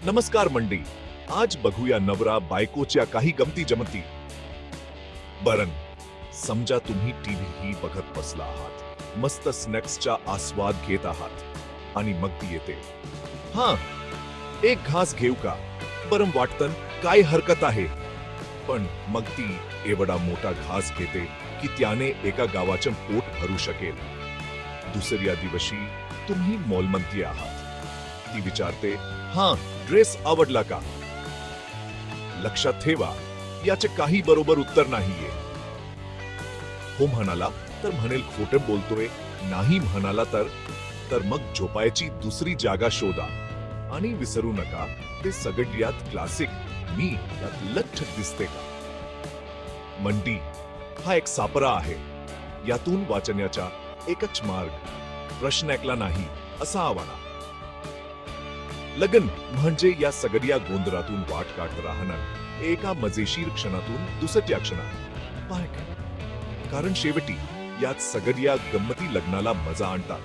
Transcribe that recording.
नमस्कार मंडी. आज बघूया नवरा बायकोच्या काही गमती जमती. बरं, समजा तुम्ही टीव्ही बघत बसला आहात, मस्त स्नॅक्सचा आस्वाद घेत आहात आणि मग ती येते. हा, एक घास घेऊ का? बरं वाटतं, काय हरकत आहे. पण मग ती एवढा मोठा घास घेते की त्याने एका गावाचं पोट भरू शकेल. दुसऱ्या दिवशी तुम्ही मॉलमध्ये आहात. ती विचारते, हा, ड्रेस आवडला का? लक्षात ठेवा, याचे काही बरोबर उत्तर नाहीये. हो म्हणाला तर म्हणेल खोटं बोलतोय, नाही म्हणाला तर मग झोपायची दुसरी जागा शोधा. आणि विसरू नका, ते सगळ्यात क्लासिक, मी यात लठ्ठ दिसते का? मंडी हा एक सापळा आहे. यातून वाचण्याचा एकच मार्ग, प्रश्न ऐकला नाही असा आवाना. लग्न म्हणजे या सगळ्या गोंधळातून वाट काढत राहणं, एका मजेशीर क्षणातून दुसऱ्या क्षणात. कारण शेवटी यात सगळ्या गंमती लग्नाला मजा आणतात.